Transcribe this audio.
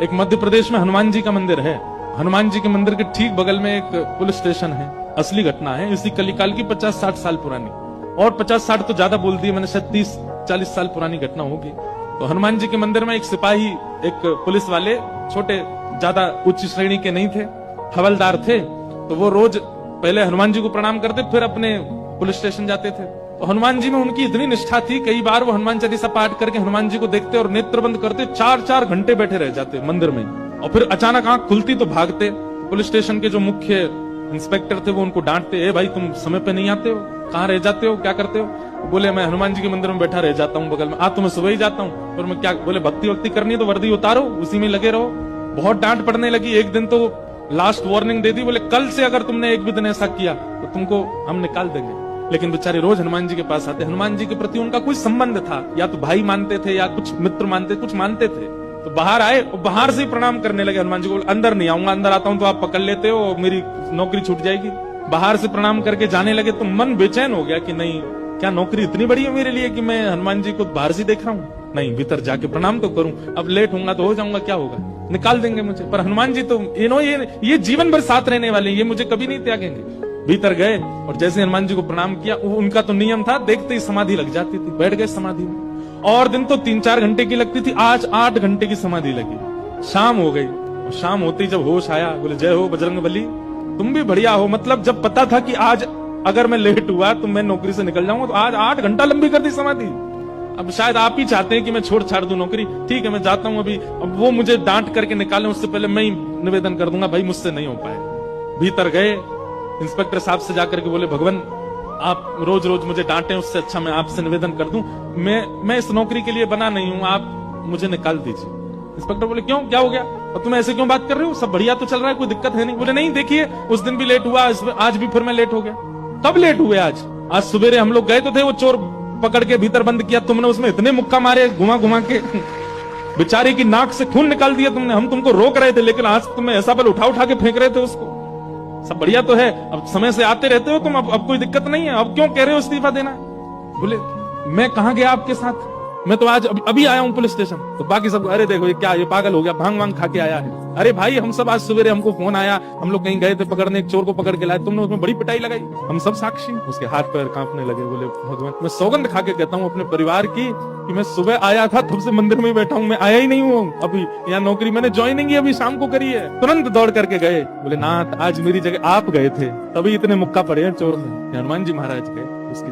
एक मध्य प्रदेश में हनुमान जी का मंदिर है। हनुमान जी के मंदिर के ठीक बगल में एक पुलिस स्टेशन है। असली घटना है, इसी कलिकाल की 50-60 साल पुरानी, और 50-60 तो ज्यादा बोल दिए मैंने, शायद 30-40 साल पुरानी घटना होगी। तो हनुमान जी के मंदिर में एक सिपाही, एक पुलिस वाले, छोटे, ज्यादा उच्च श्रेणी के नहीं थे, हवलदार थे। तो वो रोज पहले हनुमान जी को प्रणाम करते, फिर अपने पुलिस स्टेशन जाते थे। तो हनुमान जी में उनकी इतनी निष्ठा थी, कई बार वो हनुमान चालीसा पाठ करके हनुमान जी को देखते और नेत्र बंद करते, 4-4 घंटे बैठे रह जाते मंदिर में। और फिर अचानक आंख खुलती तो भागते। पुलिस स्टेशन के जो मुख्य इंस्पेक्टर थे वो उनको डांटते, ए भाई तुम समय पे नहीं आते हो, कहाँ रह जाते हो, क्या करते हो? बोले मैं हनुमान जी के मंदिर में बैठा रह जाता हूँ बगल में। आज तो मैं सुबह ही जाता हूँ। और मैं क्या, बोले भक्ति वक्ति करनी है तो वर्दी उतारो, उसी में लगे रहो। बहुत डांट पड़ने लगी। एक दिन तो लास्ट वार्निंग दे दी, बोले कल से अगर तुमने एक भी दिन ऐसा किया तो तुमको हम निकाल देंगे। लेकिन बेचारे रोज हनुमान जी के पास आते। हनुमान जी के प्रति उनका कोई संबंध था, या तो भाई मानते थे या कुछ मित्र मानते, कुछ मानते थे। तो बाहर आए और बाहर से प्रणाम करने लगे हनुमान जी को। अंदर नहीं आऊंगा, अंदर आता हूं तो आप पकड़ लेते हो, मेरी नौकरी छूट जाएगी। बाहर से प्रणाम करके जाने लगे तो मन बेचैन हो गया कि नहीं, क्या नौकरी इतनी बड़ी है मेरे लिए कि मैं हनुमान जी को बाहर से देख रहा हूँ? नहीं, भीतर जाके प्रणाम तो करूं। अब लेट होऊंगा तो हो जाऊंगा, क्या होगा, निकाल देंगे मुझे। पर हनुमान जी तो ये जीवन भर साथ रहने वाले, ये मुझे कभी नहीं त्यागेंगे। भीतर गए और जैसे हनुमान जी को प्रणाम किया, उनका तो नियम था, देखते ही समाधि लग जाती थी। बैठ गए समाधि में। और दिन तो 3-4 घंटे की लगती थी, आज 8 घंटे की समाधि लगी। शाम हो गई और शाम होते ही जब होश आया, बोले जय हो बजरंगबली, तुम भी बढ़िया हो। मतलब जब पता था कि आज अगर मैं लेट हुआ तो मैं नौकरी से निकल जाऊंगा, तो आज 8 घंटा लंबी कर दी समाधि। अब शायद आप ही चाहते हैं कि मैं छोड़ छाड़ दूं नौकरी। ठीक है, मैं जाता हूं अभी। अब वो मुझे डांट करके निकालें उससे पहले मैं ही निवेदन कर दूंगा, भाई मुझसे नहीं हो पाए। भीतर गए, इंस्पेक्टर साहब से जाकर के बोले, भगवान आप रोज रोज मुझे डांटे, उससे अच्छा मैं आपसे निवेदन कर दूं, मैं इस नौकरी के लिए बना नहीं हूं, आप मुझे निकाल दीजिए। इंस्पेक्टर बोले क्यों, क्या हो गया, और तुम ऐसे क्यों बात कर रहे हो, सब बढ़िया तो चल रहा है, कोई दिक्कत है नहीं? बोले नहीं, देखिए उस दिन भी लेट हुआ, आज भी फिर मैं लेट हो गया। कब लेट हुए? आज सवेरे हम लोग गए तो थे, वो चोर पकड़ के भीतर बंद किया तुमने, उसमें इतने मुक्का मारे घुमा घुमा के, बेचारे की नाक से खून निकाल दिया तुमने। हम तुमको रोक रहे थे, लेकिन आज तुम्हें ऐसा बल उठा उठा के फेंक रहे थे उसको। सब बढ़िया तो है, अब समय से आते रहते हो तुम, अब कोई दिक्कत नहीं है, अब क्यों कह रहे हो इस्तीफा देना? बोले मैं कहां गया आपके साथ, मैं तो आज अभी आया हूं पुलिस स्टेशन। तो बाकी सब, अरे देखो ये क्या, ये पागल हो गया, भांग वांग खा के आया है। अरे भाई हम सब आज सवेरे, हमको फोन आया, हम लोग कहीं गए थे पकड़ने, एक चोर को पकड़ के लाए, तुमने उसमें बड़ी पिटाई लगाई, हम सब साक्षी। उसके हाथ पैर कांपने लगे। बोले भगवान, मैं सौगंध खा के कहता हूँ अपने परिवार की कि मैं सुबह आया था, तब से मंदिर में ही बैठा हूँ, मैं आया ही नहीं हूँ अभी। यहाँ नौकरी मैंने ज्वाइनिंग ही अभी शाम को करी है। तुरंत दौड़ करके गए। बोले नाथ, आज मेरी जगह आप गए थे, तभी इतने मुक्का पड़े हैं चोर में। हनुमान जी महाराज गए उसकी